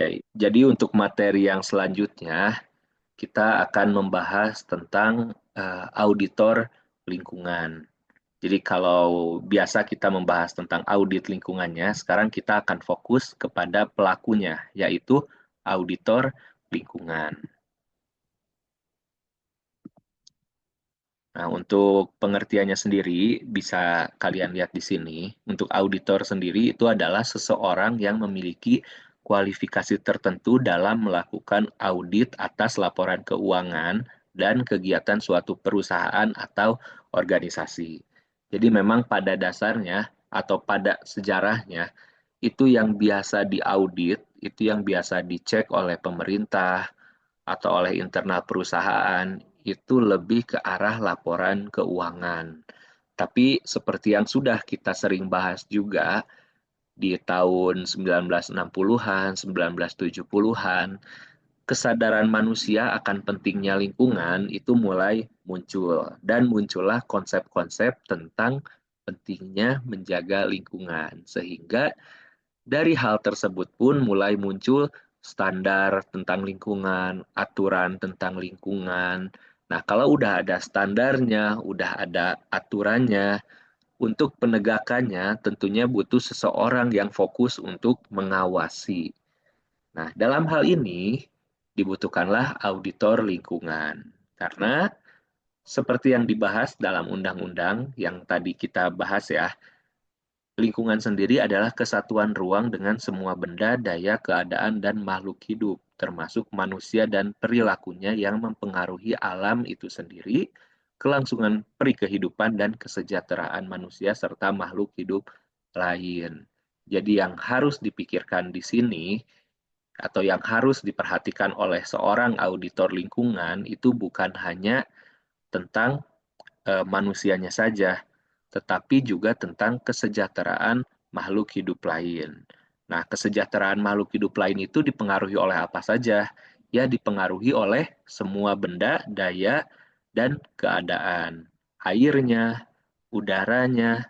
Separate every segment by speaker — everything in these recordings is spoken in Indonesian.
Speaker 1: Oke, jadi untuk materi yang selanjutnya, kita akan membahas tentang auditor lingkungan. Jadi kalau biasa kita membahas tentang audit lingkungannya, sekarang kita akan fokus kepada pelakunya, yaitu auditor lingkungan. Nah, untuk pengertiannya sendiri, bisa kalian lihat di sini. Untuk auditor sendiri itu adalah seseorang yang memiliki kualifikasi tertentu dalam melakukan audit atas laporan keuangan dan kegiatan suatu perusahaan atau organisasi. Jadi memang pada dasarnya atau pada sejarahnya, itu yang biasa diaudit, itu yang biasa dicek oleh pemerintah, atau oleh internal perusahaan itu lebih ke arah laporan keuangan. Tapi seperti yang sudah kita sering bahas juga di tahun 1960-an, 1970-an, kesadaran manusia akan pentingnya lingkungan itu mulai muncul dan muncullah konsep-konsep tentang pentingnya menjaga lingkungan. Sehingga dari hal tersebut pun mulai muncul standar tentang lingkungan, aturan tentang lingkungan. Nah, kalau udah ada standarnya, udah ada aturannya, untuk penegakannya tentunya butuh seseorang yang fokus untuk mengawasi. Nah, dalam hal ini dibutuhkanlah auditor lingkungan. Karena seperti yang dibahas dalam undang-undang yang tadi kita bahas ya, lingkungan sendiri adalah kesatuan ruang dengan semua benda, daya, keadaan, dan makhluk hidup, termasuk manusia dan perilakunya yang mempengaruhi alam itu sendiri, kelangsungan peri kehidupan dan kesejahteraan manusia serta makhluk hidup lain. Jadi yang harus dipikirkan di sini atau yang harus diperhatikan oleh seorang auditor lingkungan itu bukan hanya tentang manusianya saja, tetapi juga tentang kesejahteraan makhluk hidup lain. Nah, kesejahteraan makhluk hidup lain itu dipengaruhi oleh apa saja? Ya, dipengaruhi oleh semua benda, daya, dan keadaan. Airnya, udaranya,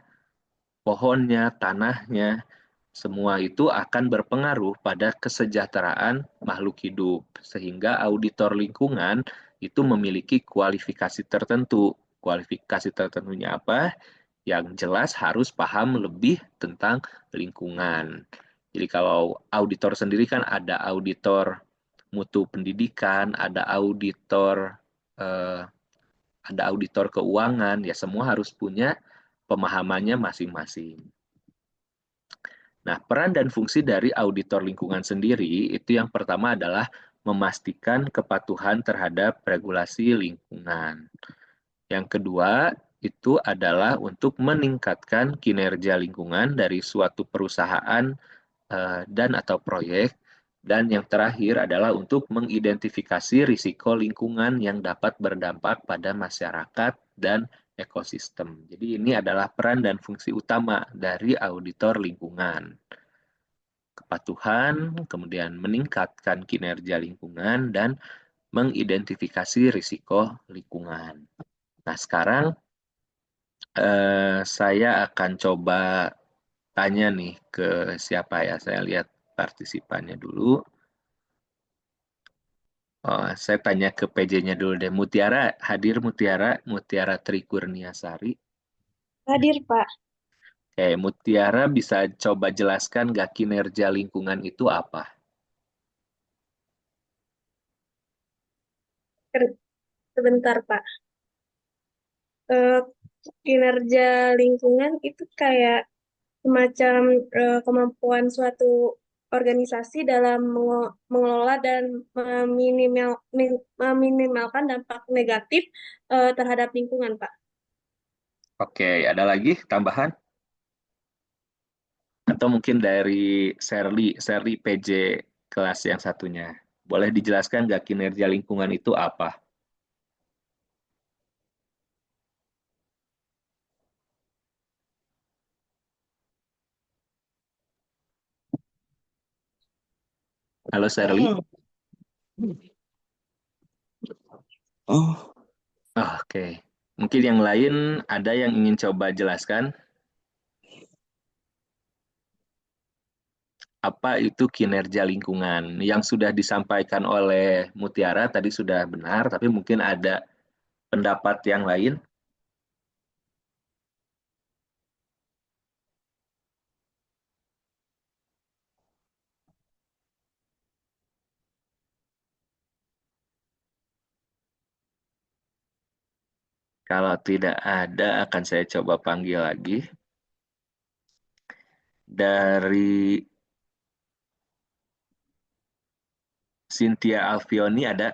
Speaker 1: pohonnya, tanahnya, semua itu akan berpengaruh pada kesejahteraan makhluk hidup. Sehingga auditor lingkungan itu memiliki kualifikasi tertentu. Kualifikasi tertentunya apa? Yang jelas harus paham lebih tentang lingkungan. Jadi kalau auditor sendiri kan ada auditor mutu pendidikan, eh, ada auditor keuangan, ya semua harus punya pemahamannya masing-masing. Nah, peran dan fungsi dari auditor lingkungan sendiri itu yang pertama adalah memastikan kepatuhan terhadap regulasi lingkungan. Yang kedua, itu adalah untuk meningkatkan kinerja lingkungan dari suatu perusahaan dan atau proyek. Dan yang terakhir adalah untuk mengidentifikasi risiko lingkungan yang dapat berdampak pada masyarakat dan ekosistem. Jadi ini adalah peran dan fungsi utama dari auditor lingkungan. Kepatuhan, kemudian meningkatkan kinerja lingkungan, dan mengidentifikasi risiko lingkungan. Nah, sekarang saya akan coba tanya nih ke siapa ya. Saya lihat partisipannya dulu. Oh, saya tanya ke PJ-nya dulu deh. Mutiara, hadir Mutiara, Mutiara Trikurniasari.
Speaker 2: Hadir, Pak.
Speaker 1: Oke, Mutiara bisa coba jelaskan nggak kinerja lingkungan itu apa?
Speaker 2: Sebentar, Pak. Eh, Kinerja lingkungan itu kayak semacam kemampuan suatu organisasi dalam mengelola dan meminimalkan dampak negatif terhadap lingkungan, Pak.
Speaker 1: Oke, ada lagi tambahan? Atau mungkin dari Serly PJ kelas yang satunya. Boleh dijelaskan nggak kinerja lingkungan itu apa? Halo Serly?
Speaker 3: Oh,
Speaker 1: Oke. Mungkin yang lain ada yang ingin coba jelaskan? apa itu kinerja lingkungan. Yang sudah disampaikan oleh Mutiara tadi sudah benar, tapi mungkin ada pendapat yang lain. Kalau tidak ada, akan saya coba panggil lagi. Dari Cynthia Alfioni ada.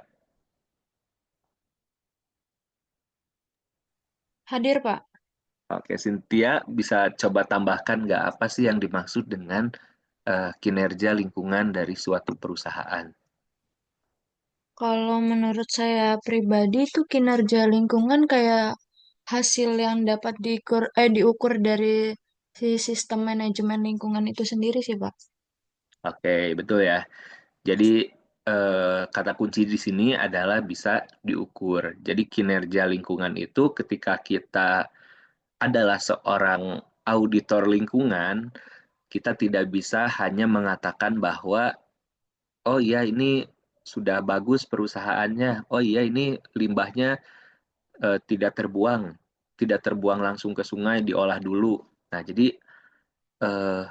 Speaker 4: Hadir, Pak.
Speaker 1: Oke, Cynthia bisa coba tambahkan nggak apa sih yang dimaksud dengan kinerja lingkungan dari suatu perusahaan?
Speaker 4: Kalau menurut saya pribadi itu kinerja lingkungan kayak hasil yang dapat diukur dari si sistem manajemen lingkungan itu sendiri sih, Pak.
Speaker 1: Oke, betul ya. Jadi kata kunci di sini adalah bisa diukur. Jadi kinerja lingkungan itu ketika kita adalah seorang auditor lingkungan, kita tidak bisa hanya mengatakan bahwa oh iya ini sudah bagus perusahaannya, oh iya ini limbahnya tidak terbuang langsung ke sungai, diolah dulu. Nah, jadi eh,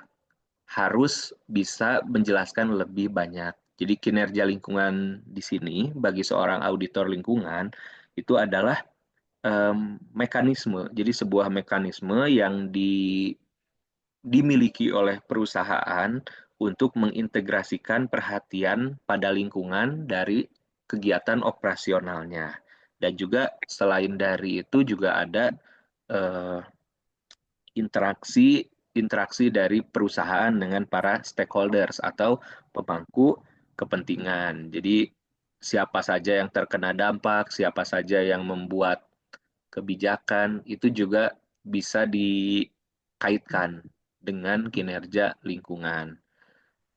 Speaker 1: harus bisa menjelaskan lebih banyak. Jadi kinerja lingkungan di sini bagi seorang auditor lingkungan itu adalah mekanisme. Jadi sebuah mekanisme yang dimiliki oleh perusahaan untuk mengintegrasikan perhatian pada lingkungan dari kegiatan operasionalnya. Dan juga selain dari itu juga ada eh, interaksi interaksi dari perusahaan dengan para stakeholders atau pemangku kepentingan. Jadi siapa saja yang terkena dampak, siapa saja yang membuat kebijakan itu juga bisa dikaitkan dengan kinerja lingkungan.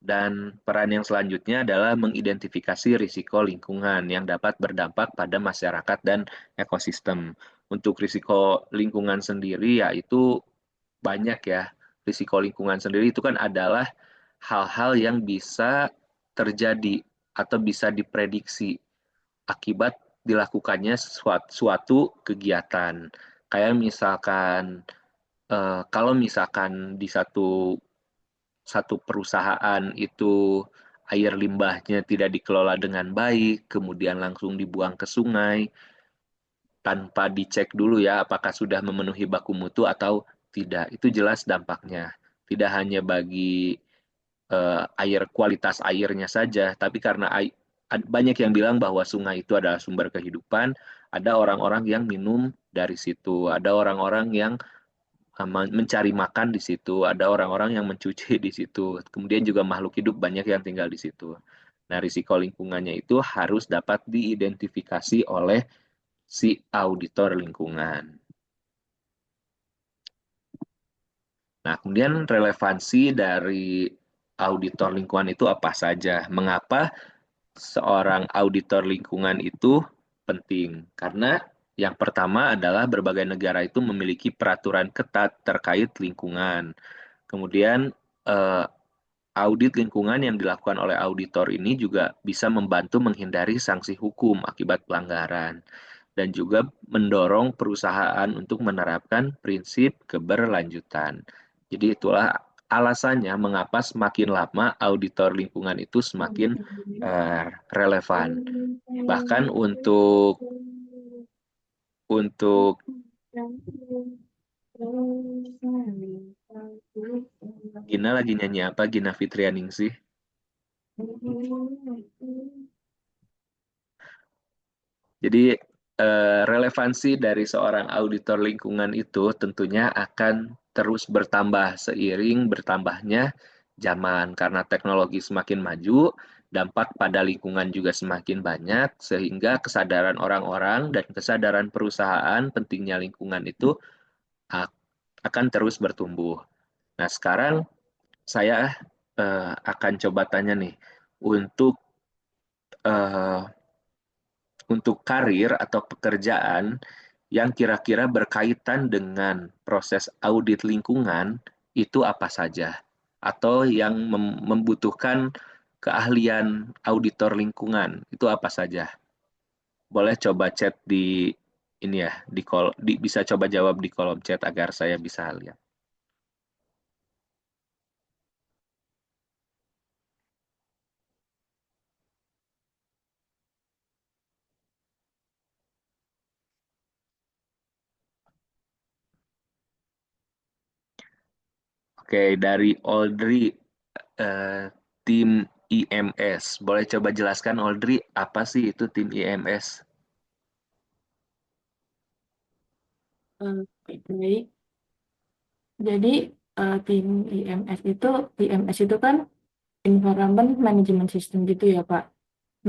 Speaker 1: Dan peran yang selanjutnya adalah mengidentifikasi risiko lingkungan yang dapat berdampak pada masyarakat dan ekosistem. Untuk risiko lingkungan sendiri yaitu banyak ya. Risiko lingkungan sendiri itu kan adalah hal-hal yang bisa terjadi atau bisa diprediksi akibat dilakukannya suatu kegiatan. Kayak misalkan kalau misalkan di satu satu perusahaan itu air limbahnya tidak dikelola dengan baik, kemudian langsung dibuang ke sungai tanpa dicek dulu ya apakah sudah memenuhi baku mutu atau tidak. Itu jelas dampaknya. Tidak hanya bagi kualitas airnya saja, tapi karena banyak yang bilang bahwa sungai itu adalah sumber kehidupan, ada orang-orang yang minum dari situ, ada orang-orang yang mencari makan di situ, ada orang-orang yang mencuci di situ, kemudian juga makhluk hidup banyak yang tinggal di situ. Nah, risiko lingkungannya itu harus dapat diidentifikasi oleh si auditor lingkungan. Nah, kemudian relevansi dari auditor lingkungan itu apa saja? Mengapa seorang auditor lingkungan itu penting? Karena yang pertama adalah berbagai negara itu memiliki peraturan ketat terkait lingkungan. Kemudian eh, audit lingkungan yang dilakukan oleh auditor ini juga bisa membantu menghindari sanksi hukum akibat pelanggaran dan juga mendorong perusahaan untuk menerapkan prinsip keberlanjutan. Jadi itulah alasannya mengapa semakin lama auditor lingkungan itu semakin relevan. Bahkan untuk Gina lagi nyanyi apa Gina Fitrianingsih? Jadi relevansi dari seorang auditor lingkungan itu tentunya akan terus bertambah seiring bertambahnya zaman karena teknologi semakin maju, dampak pada lingkungan juga semakin banyak sehingga kesadaran orang-orang dan kesadaran perusahaan pentingnya lingkungan itu akan terus bertumbuh. Nah, sekarang saya akan coba tanya nih untuk eh, untuk karir atau pekerjaan yang kira-kira berkaitan dengan proses audit lingkungan itu apa saja? atau yang membutuhkan keahlian auditor lingkungan. Itu apa saja? Boleh coba chat di ini ya, bisa coba jawab di kolom chat agar saya bisa lihat. Oke, dari Audrey, tim IMS. Boleh coba jelaskan, Audrey, apa sih itu tim IMS?
Speaker 5: Baik. Jadi tim IMS itu kan Environment Management System gitu ya, Pak.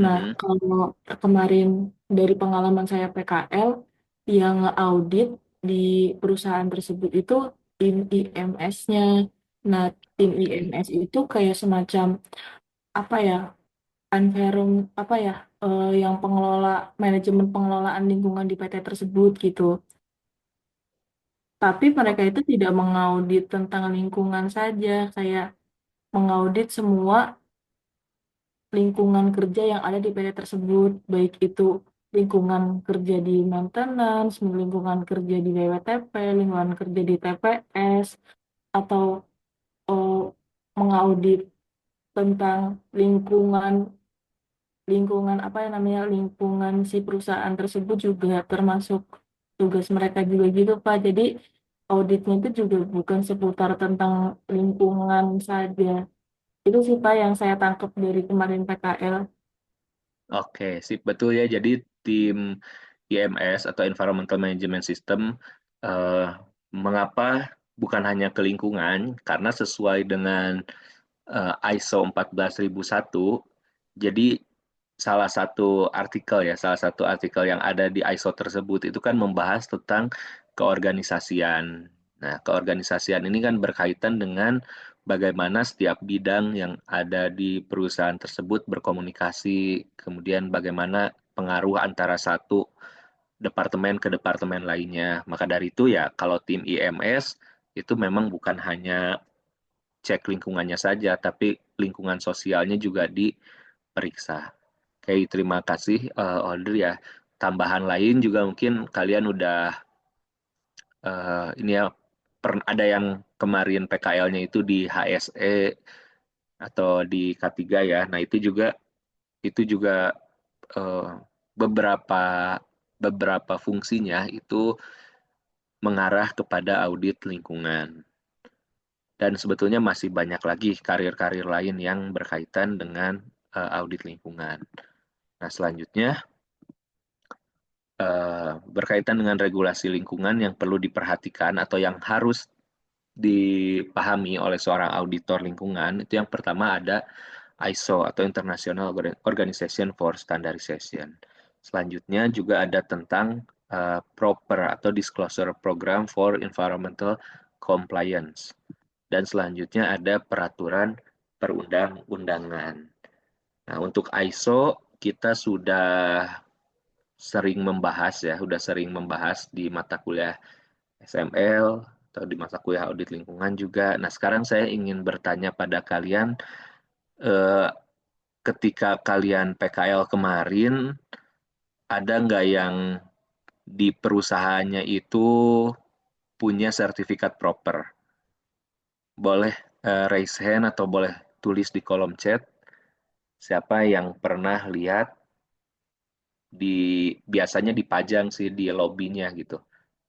Speaker 5: Nah,
Speaker 1: Mhm.
Speaker 5: kalau kemarin dari pengalaman saya PKL yang audit di perusahaan tersebut itu tim IMS-nya. Nah, tim IMS itu kayak semacam apa ya? Apa ya? Yang manajemen pengelolaan lingkungan di PT tersebut gitu. Tapi mereka itu tidak mengaudit tentang lingkungan saja, kayak mengaudit semua lingkungan kerja yang ada di PT tersebut, baik itu lingkungan kerja di maintenance, lingkungan kerja di WWTP, lingkungan kerja di TPS, atau eh, mengaudit tentang lingkungan lingkungan apa yang namanya lingkungan si perusahaan tersebut juga termasuk tugas mereka juga gitu Pak. Jadi auditnya itu juga bukan seputar tentang lingkungan saja. Itu sih Pak yang saya tangkap dari kemarin PKL.
Speaker 1: Oke, sip, betul ya. Jadi tim IMS atau Environmental Management System, eh, mengapa bukan hanya ke lingkungan, karena sesuai dengan ISO 14001, jadi salah satu artikel yang ada di ISO tersebut itu kan membahas tentang keorganisasian. Nah, keorganisasian ini kan berkaitan dengan bagaimana setiap bidang yang ada di perusahaan tersebut berkomunikasi, kemudian bagaimana pengaruh antara satu departemen ke departemen lainnya. Maka dari itu ya, kalau tim IMS itu memang bukan hanya cek lingkungannya saja, tapi lingkungan sosialnya juga diperiksa. Oke, terima kasih Audrey ya. Tambahan lain juga mungkin kalian udah ini ya, ada yang kemarin PKL-nya itu di HSE atau di K3 ya. Nah, itu juga eh, beberapa beberapa fungsinya itu mengarah kepada audit lingkungan. Dan sebetulnya masih banyak lagi karir-karir lain yang berkaitan dengan audit lingkungan. Nah, selanjutnya berkaitan dengan regulasi lingkungan yang perlu diperhatikan atau yang harus dipahami oleh seorang auditor lingkungan, itu yang pertama ada ISO atau International Organization for Standardization. Selanjutnya juga ada tentang proper atau disclosure program for environmental compliance. Dan selanjutnya ada peraturan perundang-undangan. Nah, untuk ISO kita sudah sering membahas di mata kuliah SML atau di mata kuliah audit lingkungan juga. Nah, sekarang saya ingin bertanya pada kalian, eh, ketika kalian PKL kemarin, ada nggak yang di perusahaannya itu punya sertifikat proper? Boleh raise hand atau boleh tulis di kolom chat siapa yang pernah lihat di biasanya dipajang sih di lobbynya gitu,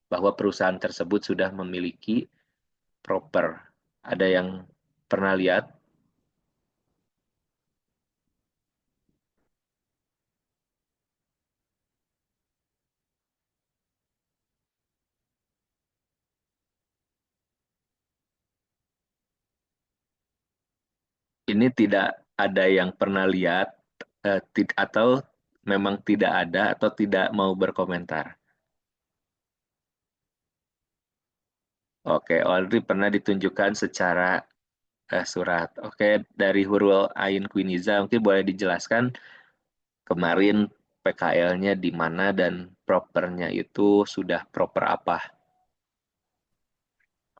Speaker 1: bahwa perusahaan tersebut sudah memiliki proper. Ada yang pernah lihat? Ini tidak ada yang pernah lihat atau memang tidak ada atau tidak mau berkomentar. Oke, Audrey pernah ditunjukkan secara surat. Oke, dari Hurul Ain Quiniza, mungkin boleh dijelaskan kemarin PKL-nya di mana dan propernya itu sudah proper apa?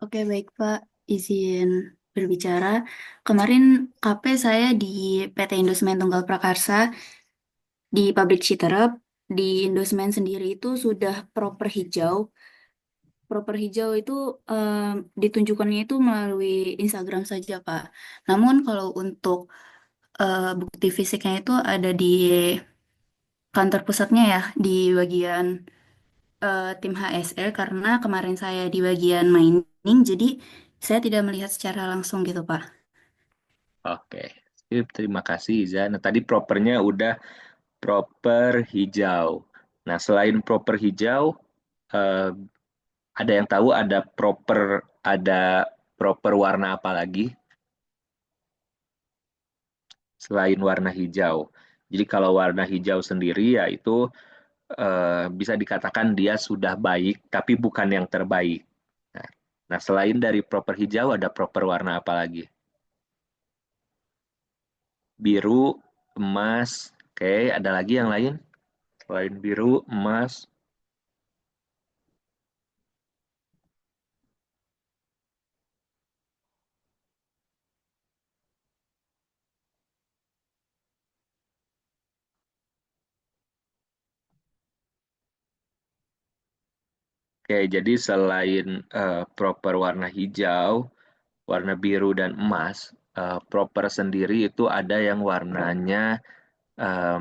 Speaker 6: Oke, baik Pak. Izin berbicara. Kemarin KP saya di PT Indosmen Tunggal Prakarsa di pabrik Citerep. Di Indosmen sendiri itu sudah proper hijau. Proper hijau itu ditunjukkannya itu melalui Instagram saja, Pak. Namun kalau untuk bukti fisiknya itu ada di kantor pusatnya ya, di bagian tim HSL karena kemarin saya di bagian mining, jadi saya tidak melihat secara langsung gitu, Pak.
Speaker 1: Oke, sip, terima kasih Iza. Nah, tadi propernya udah proper hijau. Nah, selain proper hijau, eh, ada yang tahu ada proper warna apa lagi selain warna hijau? Jadi kalau warna hijau sendiri ya itu bisa dikatakan dia sudah baik, tapi bukan yang terbaik. Nah, nah, selain dari proper hijau ada proper warna apa lagi? Biru, emas, oke, ada lagi yang lain? Selain biru, emas, oke, jadi selain proper warna hijau, warna biru dan emas, proper sendiri itu ada yang warnanya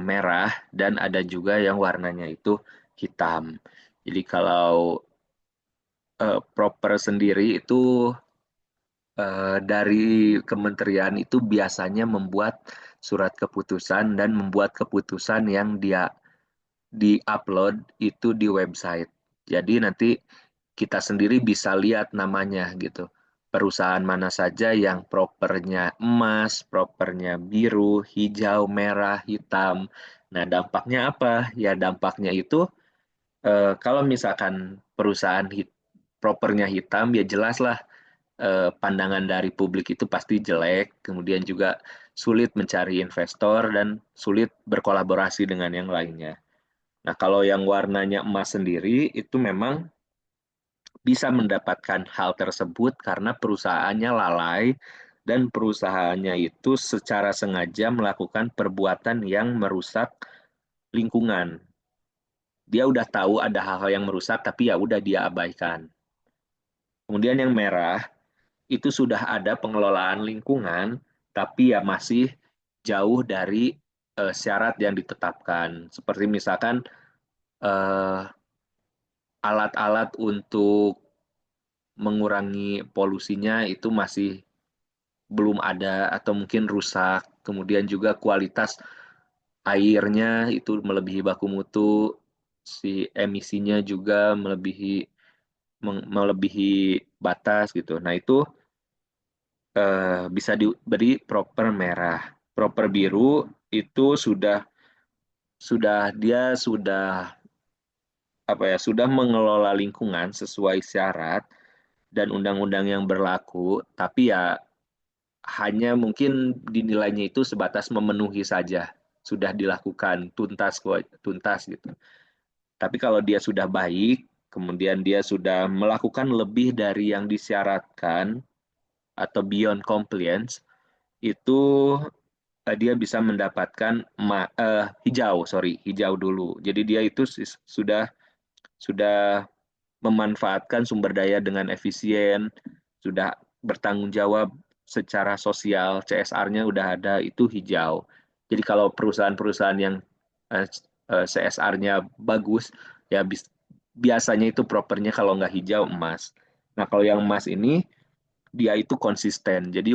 Speaker 1: merah dan ada juga yang warnanya itu hitam. Jadi kalau proper sendiri itu dari kementerian itu biasanya membuat surat keputusan dan membuat keputusan yang dia di-upload itu di website. Jadi nanti kita sendiri bisa lihat namanya gitu. Perusahaan mana saja yang propernya emas, propernya biru, hijau, merah, hitam. Nah, dampaknya apa? Ya, dampaknya itu kalau misalkan perusahaan propernya hitam, ya jelaslah pandangan dari publik itu pasti jelek, kemudian juga sulit mencari investor dan sulit berkolaborasi dengan yang lainnya. Nah, kalau yang warnanya emas sendiri itu memang bisa mendapatkan hal tersebut karena perusahaannya lalai dan perusahaannya itu secara sengaja melakukan perbuatan yang merusak lingkungan. Dia udah tahu ada hal-hal yang merusak tapi ya udah dia abaikan. Kemudian yang merah itu sudah ada pengelolaan lingkungan tapi ya masih jauh dari syarat yang ditetapkan. Seperti misalkan eh, alat-alat untuk mengurangi polusinya itu masih belum ada atau mungkin rusak. Kemudian juga kualitas airnya itu melebihi baku mutu, si emisinya juga melebihi batas gitu. Nah, itu bisa diberi proper merah. Proper biru itu sudah apa ya, sudah mengelola lingkungan sesuai syarat dan undang-undang yang berlaku, tapi ya hanya mungkin dinilainya itu sebatas memenuhi saja, sudah dilakukan tuntas tuntas gitu. Tapi kalau dia sudah baik, kemudian dia sudah melakukan lebih dari yang disyaratkan atau beyond compliance, itu dia bisa mendapatkan hijau dulu. Jadi dia itu sudah memanfaatkan sumber daya dengan efisien, sudah bertanggung jawab secara sosial, CSR-nya udah ada, itu hijau. Jadi kalau perusahaan-perusahaan yang CSR-nya bagus, ya biasanya itu propernya kalau nggak hijau emas. Nah, kalau yang emas ini dia itu konsisten. Jadi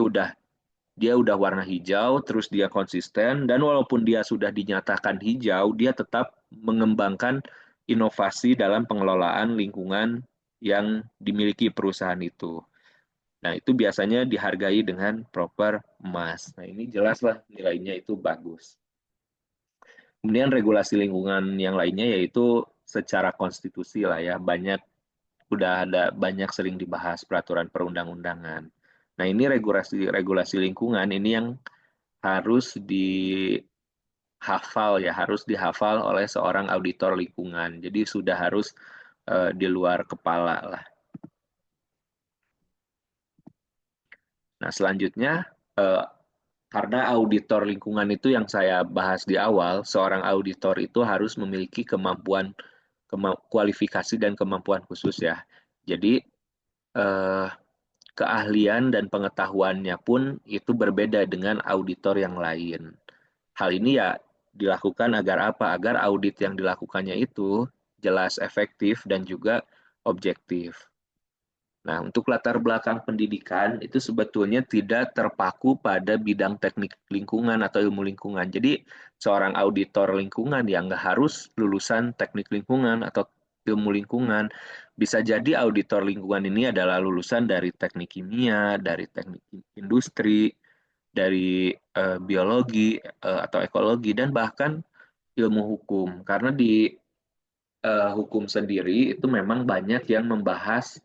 Speaker 1: dia udah warna hijau, terus dia konsisten, dan walaupun dia sudah dinyatakan hijau, dia tetap mengembangkan inovasi dalam pengelolaan lingkungan yang dimiliki perusahaan itu. Nah, itu biasanya dihargai dengan proper emas. Nah, ini jelaslah nilainya itu bagus. Kemudian regulasi lingkungan yang lainnya yaitu secara konstitusi lah ya, udah ada banyak sering dibahas peraturan perundang-undangan. Nah, ini regulasi lingkungan ini yang harus harus dihafal oleh seorang auditor lingkungan. Jadi sudah harus di luar kepala lah. Nah, selanjutnya karena auditor lingkungan itu yang saya bahas di awal, seorang auditor itu harus memiliki kualifikasi dan kemampuan khusus ya. Jadi keahlian dan pengetahuannya pun itu berbeda dengan auditor yang lain. Hal ini ya dilakukan agar apa? Agar audit yang dilakukannya itu jelas, efektif, dan juga objektif. Nah, untuk latar belakang pendidikan itu sebetulnya tidak terpaku pada bidang teknik lingkungan atau ilmu lingkungan. Jadi, seorang auditor lingkungan yang nggak harus lulusan teknik lingkungan atau ilmu lingkungan. Bisa jadi auditor lingkungan ini adalah lulusan dari teknik kimia, dari teknik industri, dari biologi atau ekologi, dan bahkan ilmu hukum. Karena di hukum sendiri itu memang banyak yang membahas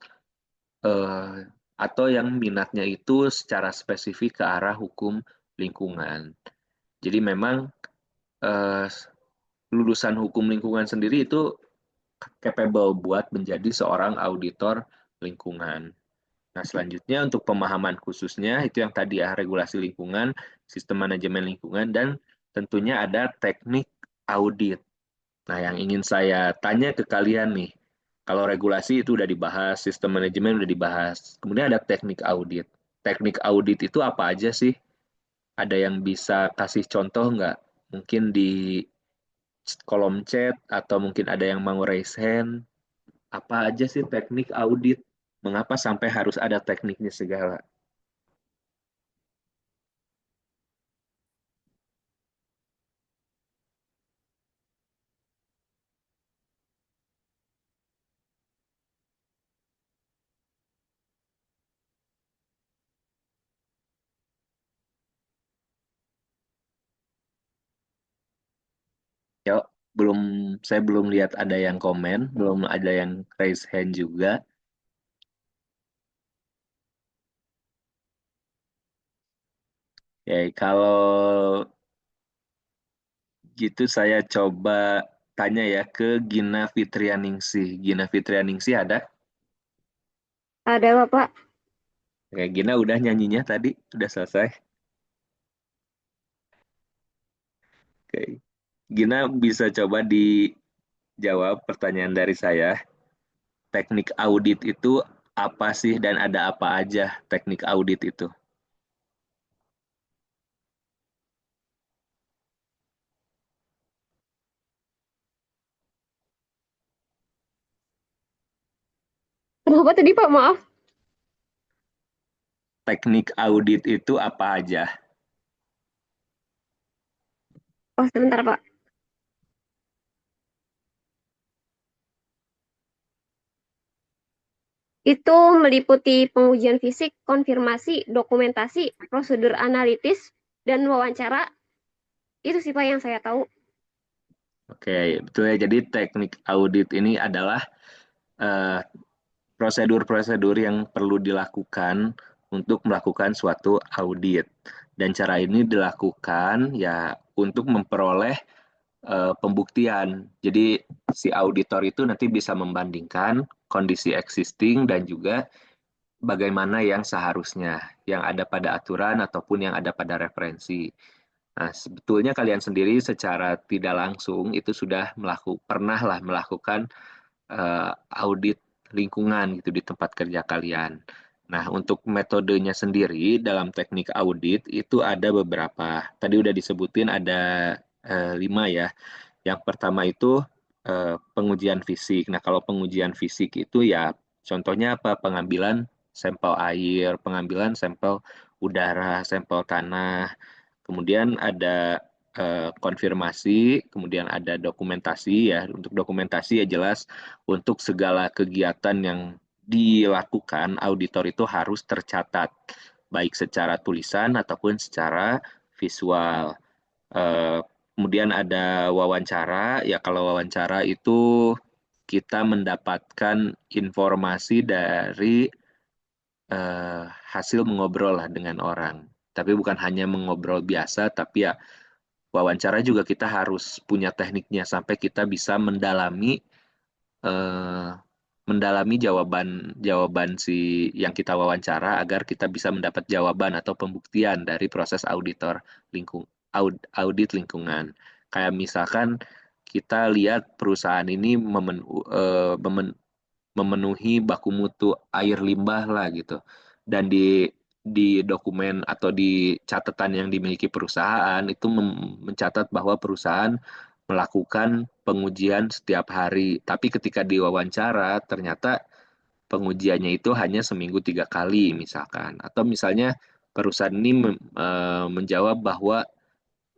Speaker 1: atau yang minatnya itu secara spesifik ke arah hukum lingkungan. Jadi memang eh, lulusan hukum lingkungan sendiri itu capable buat menjadi seorang auditor lingkungan. Nah, selanjutnya untuk pemahaman khususnya itu yang tadi ya, regulasi lingkungan, sistem manajemen lingkungan, dan tentunya ada teknik audit. Nah, yang ingin saya tanya ke kalian nih, kalau regulasi itu udah dibahas, sistem manajemen udah dibahas, kemudian ada teknik audit. Teknik audit itu apa aja sih? Ada yang bisa kasih contoh nggak? Mungkin di kolom chat, atau mungkin ada yang mau raise hand. Apa aja sih teknik audit? Mengapa sampai harus ada tekniknya segala? Yuk, saya belum lihat ada yang komen, belum ada yang raise hand juga. Ya, kalau gitu saya coba tanya ya ke Gina Fitrianingsih. Gina Fitrianingsih ada?
Speaker 7: Ada Bapak.
Speaker 1: Oke, Gina udah nyanyinya tadi? Udah selesai? Oke. Gina bisa coba dijawab pertanyaan dari saya. Teknik audit itu apa sih dan ada apa aja teknik audit itu?
Speaker 7: Kenapa tadi Pak? Maaf.
Speaker 1: Teknik audit itu apa aja?
Speaker 7: Oh, sebentar Pak. Itu meliputi pengujian fisik, konfirmasi, dokumentasi, prosedur analitis, dan wawancara. Itu sih Pak yang saya tahu.
Speaker 1: Oke, betul ya. Jadi teknik audit ini adalah eh, prosedur-prosedur yang perlu dilakukan untuk melakukan suatu audit. Dan cara ini dilakukan ya untuk memperoleh pembuktian. Jadi si auditor itu nanti bisa membandingkan kondisi existing dan juga bagaimana yang seharusnya, yang ada pada aturan ataupun yang ada pada referensi. Nah, sebetulnya kalian sendiri secara tidak langsung itu sudah pernah lah melakukan audit lingkungan gitu di tempat kerja kalian. Nah, untuk metodenya sendiri dalam teknik audit itu ada beberapa. Tadi udah disebutin ada 5 ya. Yang pertama itu pengujian fisik. Nah, kalau pengujian fisik itu ya contohnya apa? Pengambilan sampel air, pengambilan sampel udara, sampel tanah. Kemudian ada konfirmasi, kemudian ada dokumentasi ya. Untuk dokumentasi ya jelas untuk segala kegiatan yang dilakukan auditor itu harus tercatat baik secara tulisan ataupun secara visual. Eh, Kemudian ada wawancara, ya kalau wawancara itu kita mendapatkan informasi dari hasil mengobrol lah dengan orang. Tapi bukan hanya mengobrol biasa, tapi ya wawancara juga kita harus punya tekniknya sampai kita bisa mendalami eh, mendalami jawaban si yang kita wawancara agar kita bisa mendapat jawaban atau pembuktian dari proses audit lingkungan. Kayak misalkan kita lihat perusahaan ini memenuhi baku mutu air limbah lah gitu. Dan di dokumen atau di catatan yang dimiliki perusahaan itu mencatat bahwa perusahaan melakukan pengujian setiap hari. Tapi ketika diwawancara ternyata pengujiannya itu hanya seminggu 3 kali misalkan. Atau misalnya perusahaan ini menjawab bahwa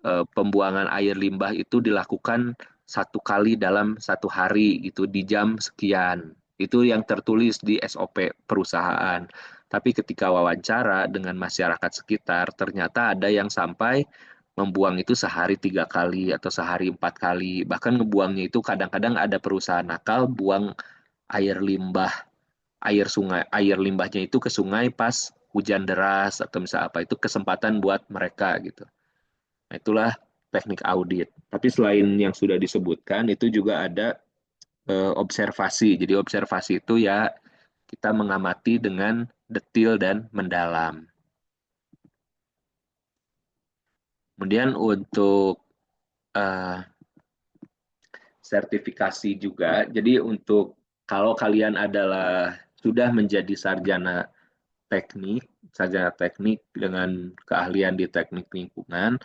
Speaker 1: pembuangan air limbah itu dilakukan 1 kali dalam 1 hari gitu di jam sekian. Itu yang tertulis di SOP perusahaan. Tapi ketika wawancara dengan masyarakat sekitar, ternyata ada yang sampai membuang itu sehari 3 kali atau sehari 4 kali. Bahkan ngebuangnya itu kadang-kadang ada perusahaan nakal buang air limbahnya itu ke sungai pas hujan deras atau misal apa itu kesempatan buat mereka gitu. Nah, itulah teknik audit. Tapi selain yang sudah disebutkan, itu juga ada observasi. Jadi observasi itu ya kita mengamati dengan detil dan mendalam. Kemudian untuk sertifikasi juga. Jadi untuk kalau kalian sudah menjadi sarjana teknik dengan keahlian di teknik lingkungan,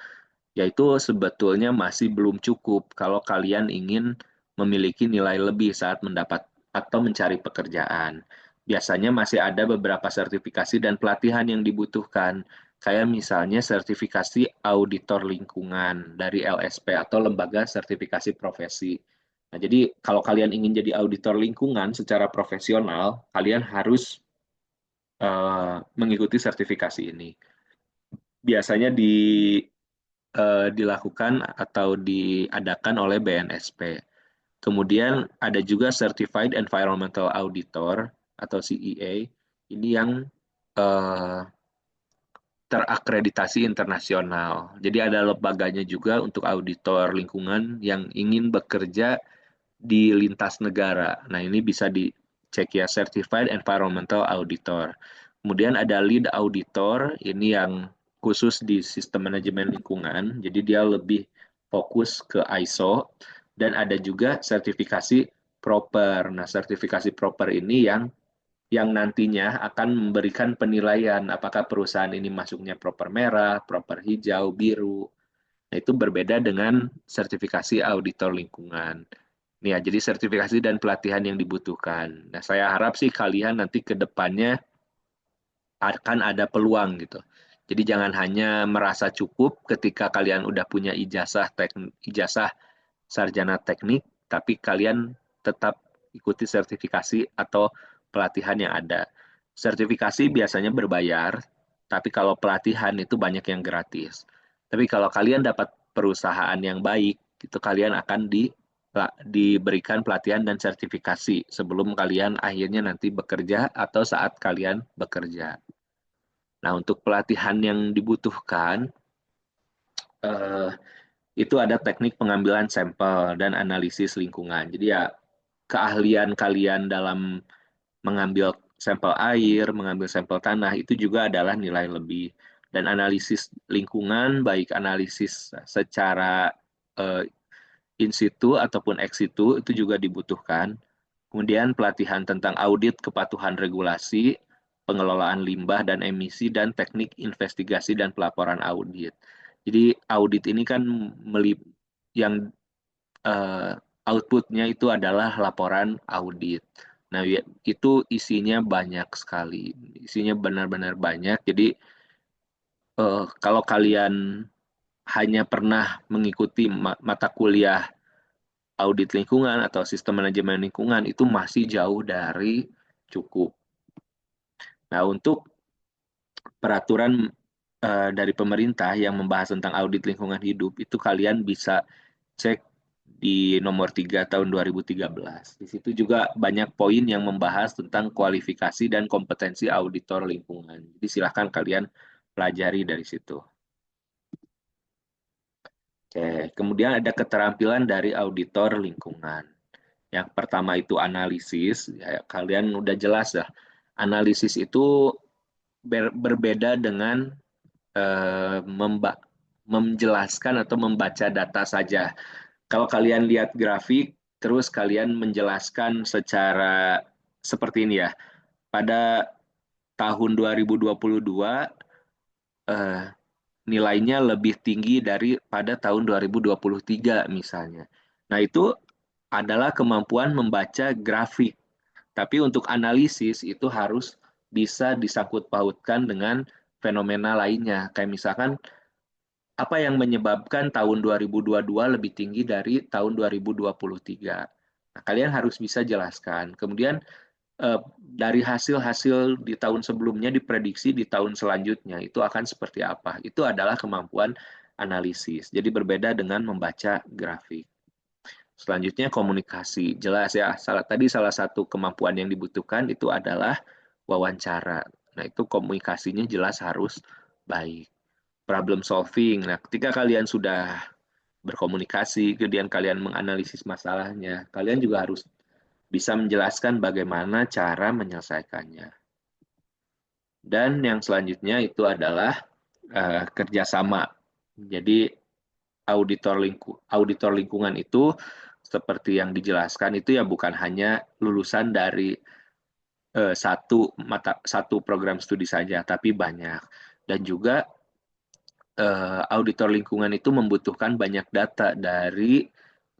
Speaker 1: yaitu sebetulnya masih belum cukup kalau kalian ingin memiliki nilai lebih saat mendapat atau mencari pekerjaan. Biasanya masih ada beberapa sertifikasi dan pelatihan yang dibutuhkan, kayak misalnya sertifikasi auditor lingkungan dari LSP atau Lembaga Sertifikasi Profesi. Nah, jadi kalau kalian ingin jadi auditor lingkungan secara profesional, kalian harus mengikuti sertifikasi ini. Biasanya dilakukan atau diadakan oleh BNSP. Kemudian ada juga Certified Environmental Auditor atau CEA. Ini yang terakreditasi internasional. Jadi ada lembaganya juga untuk auditor lingkungan yang ingin bekerja di lintas negara. Nah, ini bisa dicek ya, Certified Environmental Auditor. Kemudian ada Lead Auditor, ini yang khusus di sistem manajemen lingkungan. Jadi dia lebih fokus ke ISO. Dan ada juga sertifikasi proper. Nah, sertifikasi proper ini yang nantinya akan memberikan penilaian apakah perusahaan ini masuknya proper merah, proper hijau, biru. Nah, itu berbeda dengan sertifikasi auditor lingkungan. Nih ya, jadi sertifikasi dan pelatihan yang dibutuhkan. Nah, saya harap sih kalian nanti ke depannya akan ada peluang gitu. Jadi jangan hanya merasa cukup ketika kalian udah punya ijazah sarjana teknik, tapi kalian tetap ikuti sertifikasi atau pelatihan yang ada. Sertifikasi biasanya berbayar, tapi kalau pelatihan itu banyak yang gratis. Tapi kalau kalian dapat perusahaan yang baik, itu kalian akan diberikan pelatihan dan sertifikasi sebelum kalian akhirnya nanti bekerja atau saat kalian bekerja. Nah, untuk pelatihan yang dibutuhkan, itu ada teknik pengambilan sampel dan analisis lingkungan. Jadi ya keahlian kalian dalam mengambil sampel air, mengambil sampel tanah itu juga adalah nilai lebih. Dan analisis lingkungan, baik analisis secara in situ ataupun ex situ itu juga dibutuhkan. Kemudian pelatihan tentang audit kepatuhan regulasi, pengelolaan limbah dan emisi, dan teknik investigasi dan pelaporan audit. Jadi audit ini kan yang outputnya itu adalah laporan audit. Nah, itu isinya banyak sekali. Isinya benar-benar banyak. Jadi kalau kalian hanya pernah mengikuti mata kuliah audit lingkungan atau sistem manajemen lingkungan, itu masih jauh dari cukup. Nah, untuk peraturan dari pemerintah yang membahas tentang audit lingkungan hidup, itu kalian bisa cek di nomor 3 tahun 2013. Di situ juga banyak poin yang membahas tentang kualifikasi dan kompetensi auditor lingkungan. Jadi silahkan kalian pelajari dari situ. Oke, kemudian ada keterampilan dari auditor lingkungan. Yang pertama itu analisis, ya, kalian udah jelas dah. Analisis itu berbeda dengan menjelaskan atau membaca data saja. Kalau kalian lihat grafik, terus kalian menjelaskan secara seperti ini ya. Pada tahun 2022 nilainya lebih tinggi daripada tahun 2023 misalnya. Nah, itu adalah kemampuan membaca grafik. Tapi untuk analisis itu harus bisa disangkut pautkan dengan fenomena lainnya. Kayak misalkan apa yang menyebabkan tahun 2022 lebih tinggi dari tahun 2023. Nah, kalian harus bisa jelaskan. Kemudian dari hasil-hasil di tahun sebelumnya diprediksi di tahun selanjutnya itu akan seperti apa. Itu adalah kemampuan analisis. Jadi berbeda dengan membaca grafik. Selanjutnya komunikasi. Jelas ya, salah satu kemampuan yang dibutuhkan itu adalah wawancara. Nah, itu komunikasinya jelas harus baik. Problem solving. Nah, ketika kalian sudah berkomunikasi, kemudian kalian menganalisis masalahnya, kalian juga harus bisa menjelaskan bagaimana cara menyelesaikannya. Dan yang selanjutnya itu adalah kerjasama. Jadi auditor lingkungan itu seperti yang dijelaskan itu ya bukan hanya lulusan dari satu program studi saja, tapi banyak. Dan juga auditor lingkungan itu membutuhkan banyak data dari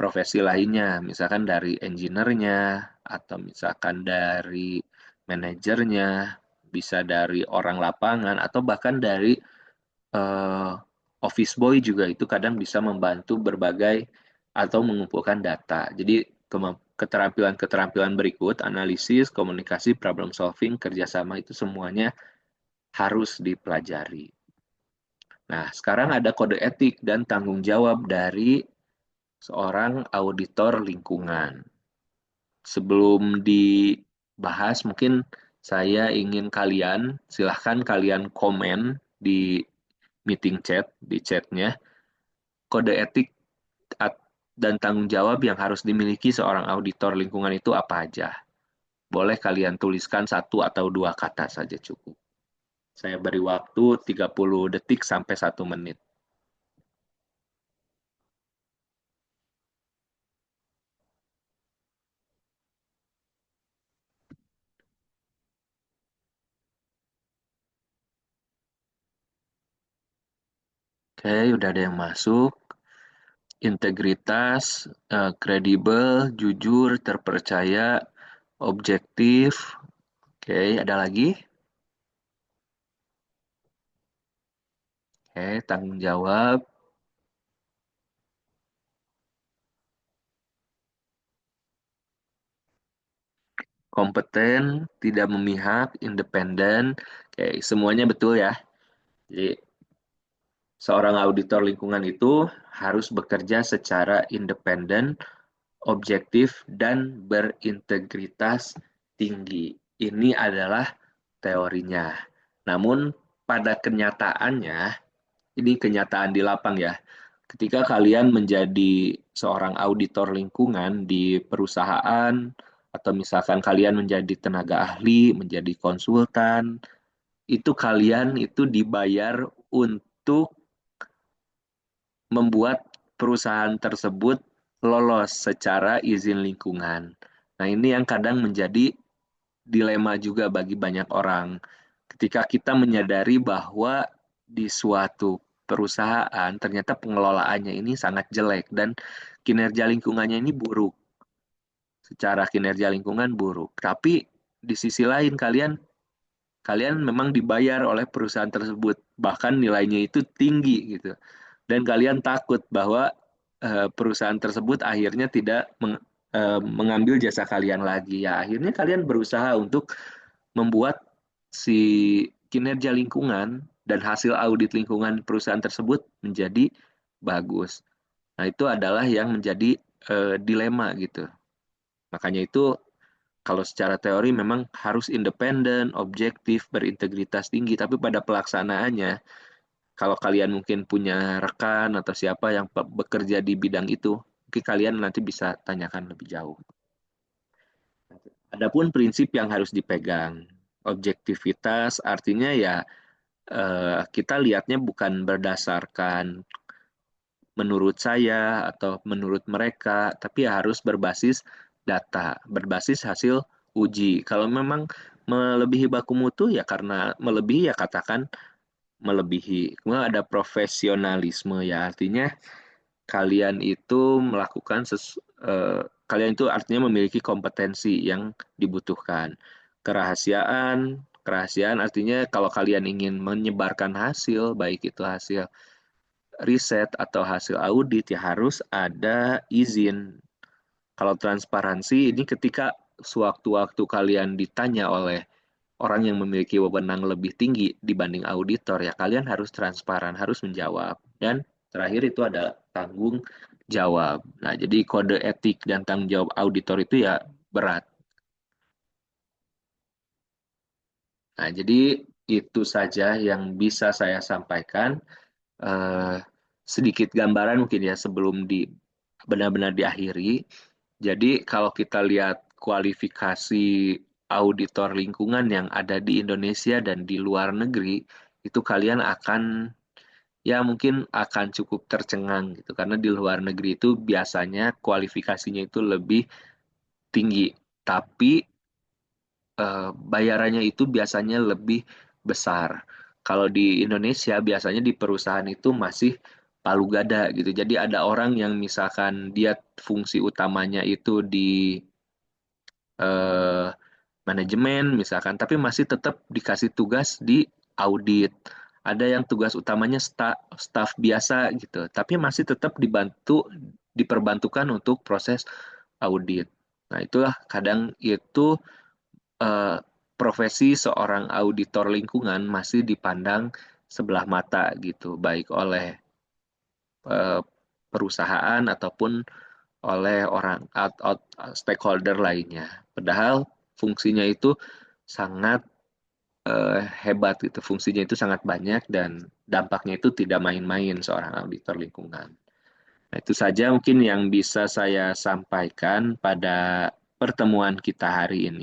Speaker 1: profesi lainnya, misalkan dari engineer-nya, atau misalkan dari manajernya, bisa dari orang lapangan, atau bahkan dari office boy juga itu kadang bisa membantu berbagai atau mengumpulkan data. Jadi keterampilan-keterampilan berikut, analisis, komunikasi, problem solving, kerjasama itu semuanya harus dipelajari. Nah, sekarang ada kode etik dan tanggung jawab dari seorang auditor lingkungan. Sebelum dibahas, mungkin saya ingin silahkan kalian komen di meeting chat, di chatnya, kode etik dan tanggung jawab yang harus dimiliki seorang auditor lingkungan itu apa aja. Boleh kalian tuliskan 1 atau 2 kata saja cukup. Saya beri waktu 30 detik sampai 1 menit. Oke, udah ada yang masuk. Integritas, kredibel, jujur, terpercaya, objektif. Oke, ada lagi? Oke, tanggung jawab. Kompeten, tidak memihak, independen. Oke, semuanya betul ya. Jadi, seorang auditor lingkungan itu harus bekerja secara independen, objektif, dan berintegritas tinggi. Ini adalah teorinya. Namun, pada kenyataannya, ini kenyataan di lapang ya, ketika kalian menjadi seorang auditor lingkungan di perusahaan, atau misalkan kalian menjadi tenaga ahli, menjadi konsultan, itu kalian itu dibayar untuk membuat perusahaan tersebut lolos secara izin lingkungan. Nah, ini yang kadang menjadi dilema juga bagi banyak orang. Ketika kita menyadari bahwa di suatu perusahaan ternyata pengelolaannya ini sangat jelek dan kinerja lingkungannya ini buruk. Secara kinerja lingkungan buruk. Tapi di sisi lain kalian memang dibayar oleh perusahaan tersebut, bahkan nilainya itu tinggi gitu. Dan kalian takut bahwa perusahaan tersebut akhirnya tidak mengambil jasa kalian lagi. Ya, akhirnya kalian berusaha untuk membuat si kinerja lingkungan dan hasil audit lingkungan perusahaan tersebut menjadi bagus. Nah, itu adalah yang menjadi dilema gitu. Makanya itu kalau secara teori memang harus independen, objektif, berintegritas tinggi, tapi pada pelaksanaannya, kalau kalian mungkin punya rekan atau siapa yang bekerja di bidang itu, mungkin kalian nanti bisa tanyakan lebih jauh. Adapun prinsip yang harus dipegang, objektivitas artinya ya kita lihatnya bukan berdasarkan menurut saya atau menurut mereka, tapi ya harus berbasis data, berbasis hasil uji. Kalau memang melebihi baku mutu ya karena melebihi ya katakan melebihi. Kemudian ada profesionalisme ya artinya kalian itu kalian itu artinya memiliki kompetensi yang dibutuhkan. Kerahasiaan artinya kalau kalian ingin menyebarkan hasil, baik itu hasil riset atau hasil audit ya harus ada izin. Kalau transparansi ini ketika sewaktu-waktu kalian ditanya oleh orang yang memiliki wewenang lebih tinggi dibanding auditor ya kalian harus transparan, harus menjawab. Dan terakhir itu ada tanggung jawab. Nah, jadi kode etik dan tanggung jawab auditor itu ya berat. Nah, jadi itu saja yang bisa saya sampaikan. Sedikit gambaran mungkin ya sebelum benar-benar diakhiri. Jadi kalau kita lihat kualifikasi auditor lingkungan yang ada di Indonesia dan di luar negeri, itu kalian akan ya mungkin akan cukup tercengang gitu karena di luar negeri itu biasanya kualifikasinya itu lebih tinggi, tapi bayarannya itu biasanya lebih besar. Kalau di Indonesia biasanya di perusahaan itu masih palu gada gitu. Jadi ada orang yang misalkan dia fungsi utamanya itu di eh, manajemen misalkan, tapi masih tetap dikasih tugas di audit. Ada yang tugas utamanya staff biasa gitu, tapi masih tetap diperbantukan untuk proses audit. Nah, itulah kadang itu eh, profesi seorang auditor lingkungan masih dipandang sebelah mata gitu, baik oleh perusahaan ataupun oleh orang stakeholder lainnya. Padahal fungsinya itu sangat hebat gitu, fungsinya itu sangat banyak dan dampaknya itu tidak main-main seorang auditor lingkungan. Nah, itu saja mungkin yang bisa saya sampaikan pada pertemuan kita hari ini.